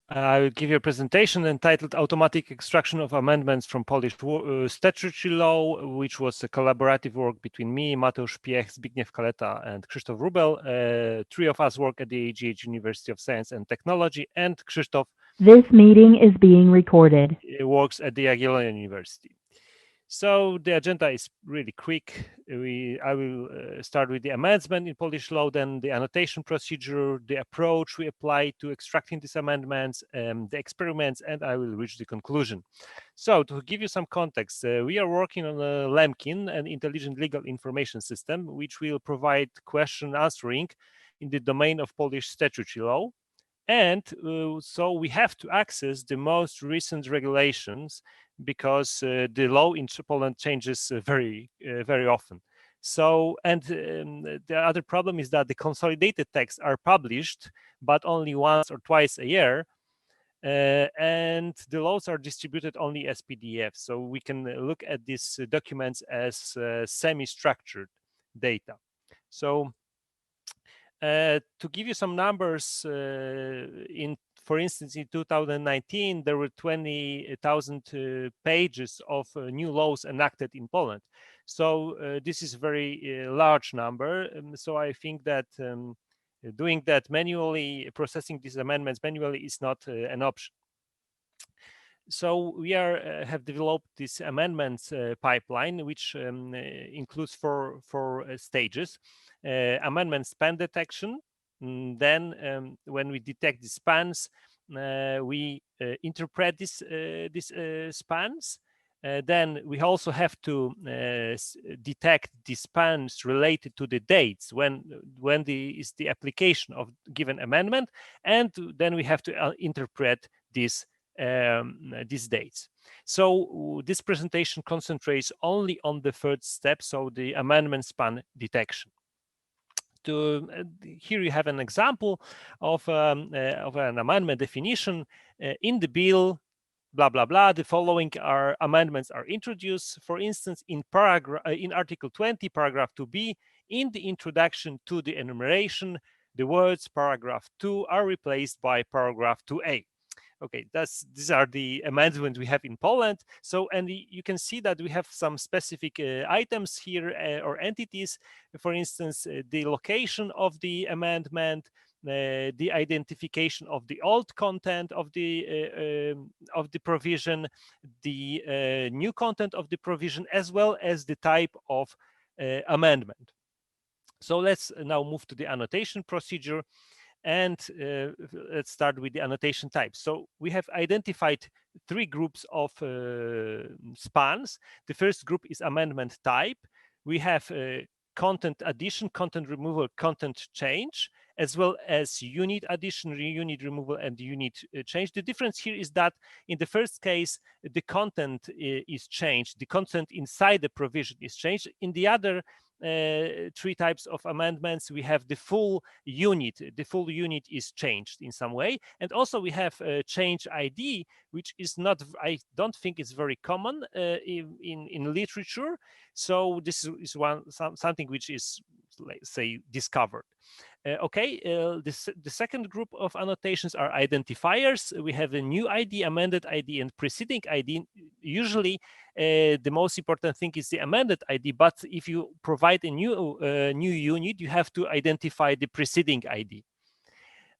I will give you a presentation entitled Automatic Extraction of Amendments from Polish Statutory Law, which was a collaborative work between me, Mateusz Piech, Zbigniew Kaleta, and Krzysztof Wróbel. Three of us work at the AGH University of Science and Technology, and Krzysztof This meeting is being recorded. works at the Jagiellonian University. So the agenda is really quick. I will start with the amendment in Polish law, then the annotation procedure, the approach we apply to extracting these amendments, the experiments, and I will reach the conclusion. So to give you some context, we are working on a LEMKIN, an intelligent legal information system, which will provide question answering in the domain of Polish statutory law. And so we have to access the most recent regulations because the law in Poland changes very often. So, and the other problem is that the consolidated texts are published, but only once or twice a year. And the laws are distributed only as PDF. So we can look at these documents as semi-structured data. So to give you some numbers, for instance, in 2019, there were 20,000 pages of new laws enacted in Poland. So this is a very large number. So I think that doing that manually, processing these amendments manually is not an option. So we have developed this amendments pipeline, which includes four stages. Amendment span detection. Then when we detect the spans, we interpret these spans. Then we also have to detect the spans related to the dates when is the application of given amendment, and then we have to interpret these dates. So this presentation concentrates only on the third step, so the amendment span detection. Here you have an example of an amendment definition in the bill. Blah blah blah. The following amendments are introduced. For instance, in Article 20, paragraph 2b, in the introduction to the enumeration, the words paragraph 2 are replaced by paragraph 2a. Okay, these are the amendments we have in Poland. So, and you can see that we have some specific items here or entities. For instance, the location of the amendment, the identification of the old content of the provision, the new content of the provision, as well as the type of amendment. So let's now move to the annotation procedure. And let's start with the annotation types. So we have identified three groups of spans. The first group is amendment type. We have content addition, content removal, content change, as well as unit addition, unit removal, and unit change. The difference here is that in the first case, the content is changed. The content inside the provision is changed. In the other three types of amendments, we have the full unit. The full unit is changed in some way. And also we have change ID, which is not, I don't think it's very common in literature. So this is something which is, let's say, discovered. The second group of annotations are identifiers. We have a new ID, amended ID, and preceding ID. Usually, the most important thing is the amended ID, but if you provide a new unit, you have to identify the preceding ID.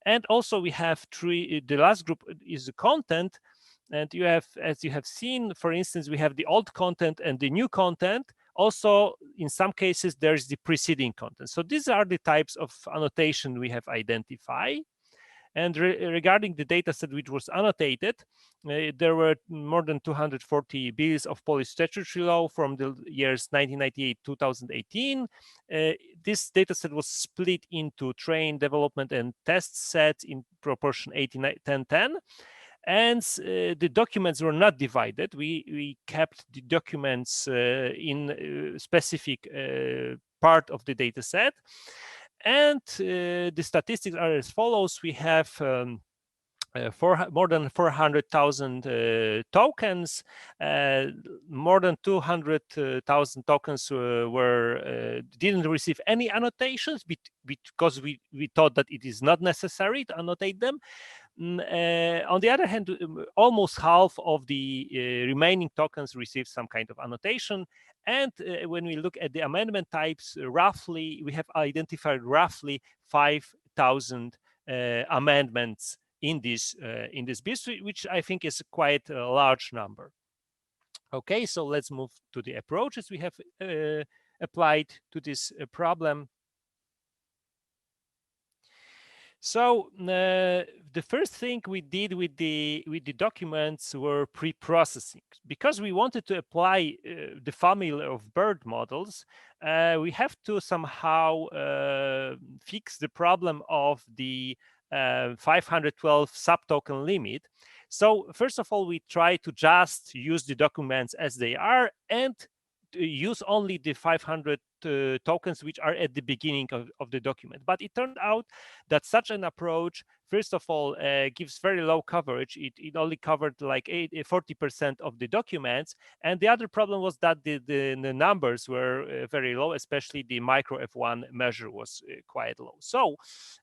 And also we have the last group is the content. And you have, as you have seen, for instance, we have the old content and the new content. Also, in some cases, there's the preceding content. So these are the types of annotation we have identified. And regarding the data set which was annotated, there were more than 240 bills of Polish statutory law from the years 1998-2018. This data set was split into train, development, and test sets in proportion 80-10-10. And the documents were not divided. We kept the documents in specific part of the data set. And the statistics are as follows. We have more than 400,000 tokens. More than 200,000 tokens didn't receive any annotations because we thought that it is not necessary to annotate them. On the other hand, almost half of the remaining tokens received some kind of annotation. And when we look at the amendment types, roughly we have identified roughly 5,000 amendments in this bit, which I think is quite a large number. Okay, so let's move to the approaches we have applied to this problem. So the first thing we did with the documents were pre-processing. Because we wanted to apply the family of BERT models, we have to somehow fix the problem of the 512 subtoken limit. So first of all, we try to just use the documents as they are and use only the 500 tokens which are at the beginning of the document. But it turned out that such an approach, first of all, gives very low coverage. It only covered like 40% of the documents. And the other problem was that the numbers were very low, especially the micro F1 measure was quite low. So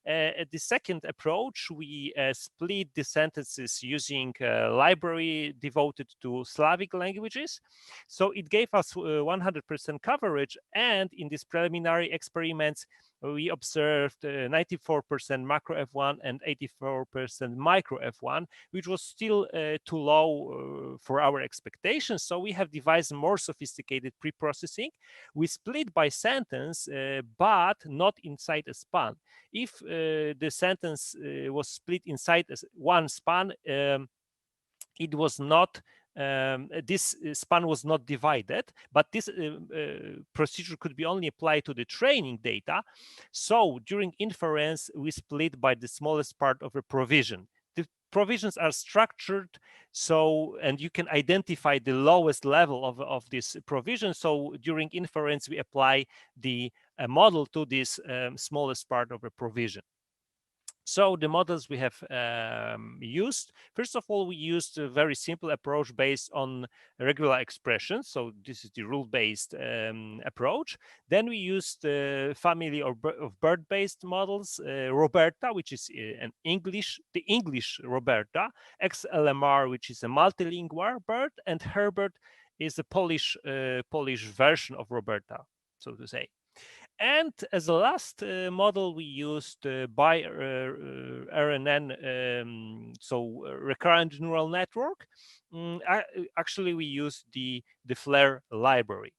at the second approach, we split the sentences using a library devoted to Slavic languages. So it gave us 100% coverage. And in these preliminary experiments, we observed 94% macro F1 and 84% micro F1, which was still too low for our expectations. So we have devised more sophisticated pre-processing. We split by sentence, but not inside a span. If the sentence was split inside one span, it was not this span was not divided, but this procedure could be only applied to the training data. So during inference, we split by the smallest part of a provision. The provisions are structured so, and you can identify the lowest level of this provision. So during inference, we apply the model to this smallest part of a provision. So the models we have used, first of all, we used a very simple approach based on regular expressions. So this is the rule-based approach. Then we used the family of BERT-based models, Roberta, which is the English Roberta, XLMR, which is a multilingual BERT, and Herbert is a Polish version of Roberta, so to say. And as a last model, we used by RNN, so recurrent neural network. Actually, we used the FLAIR library.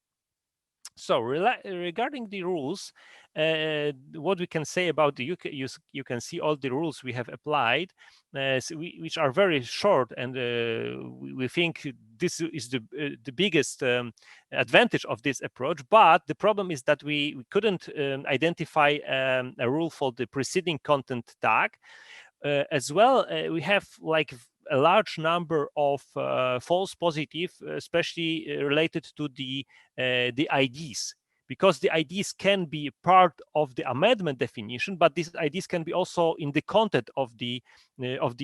So regarding the rules, what we can say about the you can see all the rules we have applied, which are very short, and we think this is the biggest advantage of this approach. But the problem is that we couldn't identify a rule for the preceding content tag. As well, we have like a large number of false positive, especially related to the IDs, because the IDs can be part of the amendment definition, but these IDs can be also in the content of the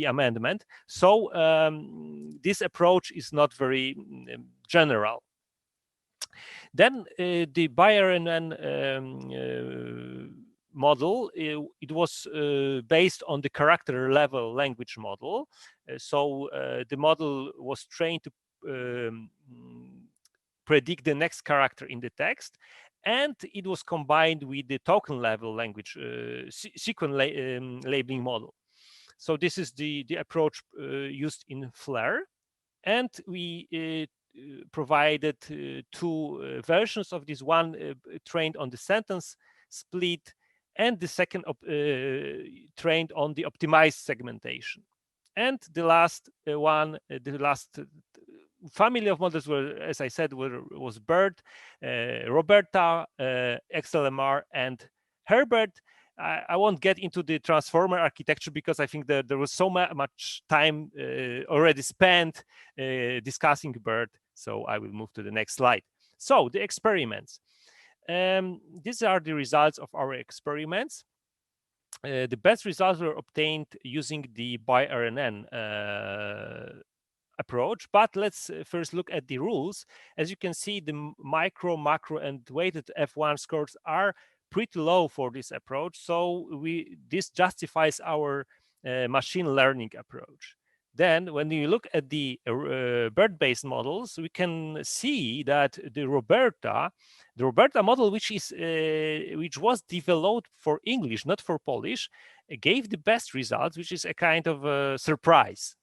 amendment. So this approach is not very general. Then the BiRNN model, it was based on the character level language model. So the model was trained to predict the next character in the text, and it was combined with the token level language sequence labeling model. So this is the approach used in FLAIR, and we provided two versions of this, one trained on the sentence split, and the second trained on the optimized segmentation. And the last one, the last family of models were, as I said, was BERT, Roberta, XLMR, and Herbert. I won't get into the transformer architecture because I think that there was so much time already spent discussing BERT. So I will move to the next slide. So the experiments. These are the results of our experiments. the best results were obtained using the BiRNN approach. But let's first look at the rules. As you can see, the micro, macro, and weighted F1 scores are pretty low for this approach. So this justifies our machine learning approach. Then, when you look at the BERT-based models, we can see that the Roberta model, which was developed for English, not for Polish, gave the best results, which is a kind of a surprise.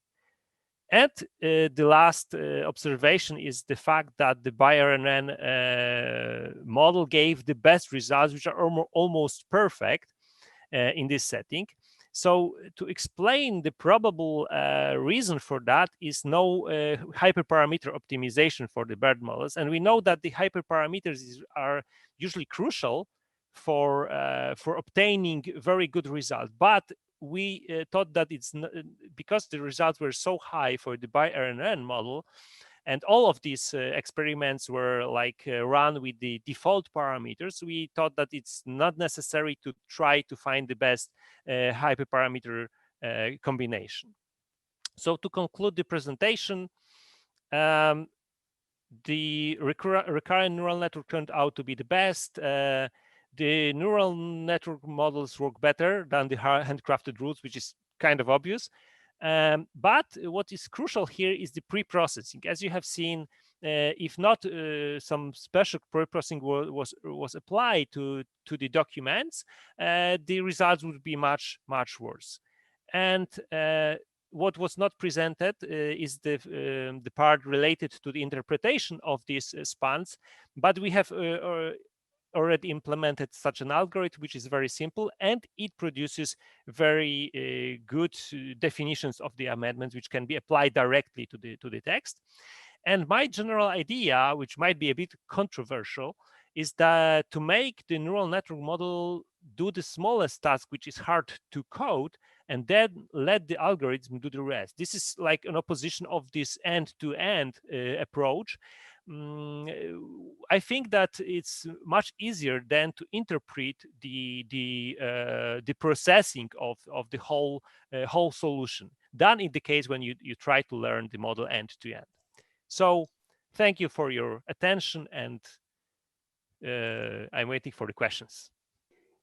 And the last observation is the fact that the BiRNN model gave the best results, which are almost perfect in this setting. So to explain the probable reason for that is no hyperparameter optimization for the BERT models. And we know that the hyperparameters are usually crucial for obtaining very good results. But we thought that it's not, because the results were so high for the BiRNN model, and all of these experiments were run with the default parameters, we thought that it's not necessary to try to find the best hyperparameter combination. So to conclude the presentation, the recurrent neural network turned out to be the best. The neural network models work better than the handcrafted rules, which is kind of obvious. But what is crucial here is the pre-processing. As you have seen, if not some special pre-processing was applied to the documents, the results would be much worse. And what was not presented is the part related to the interpretation of these spans, but we have already implemented such an algorithm, which is very simple, and it produces very good definitions of the amendments, which can be applied directly to the text. And my general idea, which might be a bit controversial, is that to make the neural network model do the smallest task, which is hard to code, and then let the algorithm do the rest. This is like an opposition of this end-to-end approach. I think that it's much easier than to interpret the processing of the whole solution than in the case when you try to learn the model end to end. So thank you for your attention, and I'm waiting for the questions.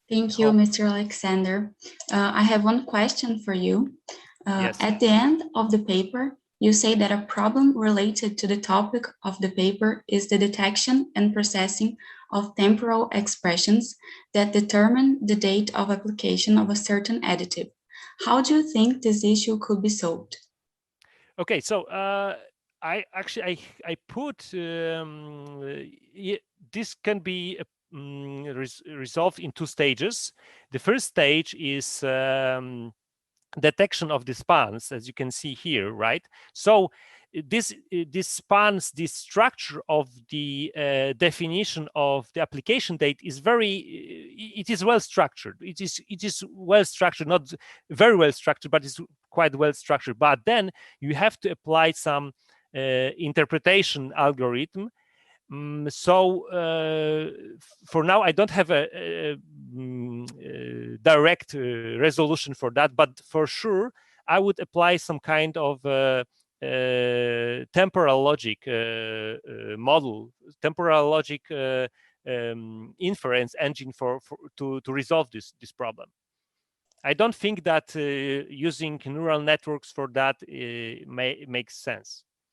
Thank you, Mr. Aleksander. I have one question for you. Yes. At the end of the paper, you say that a problem related to the topic of the paper is the detection and processing of temporal expressions that determine the date of application of a certain additive. How do you think this issue could be solved? Okay, so I put this can be resolved in two stages. The first stage is detection of the spans, as you can see here, right? So this spans, this structure of the definition of the application date is it is well structured. It is well structured, not very well structured, but it's quite well structured. But then you have to apply some interpretation algorithm. So for now, I don't have a direct resolution for that, but for sure, I would apply some kind of temporal logic model, temporal logic inference engine to resolve this problem. I don't think that using neural networks for that makes sense.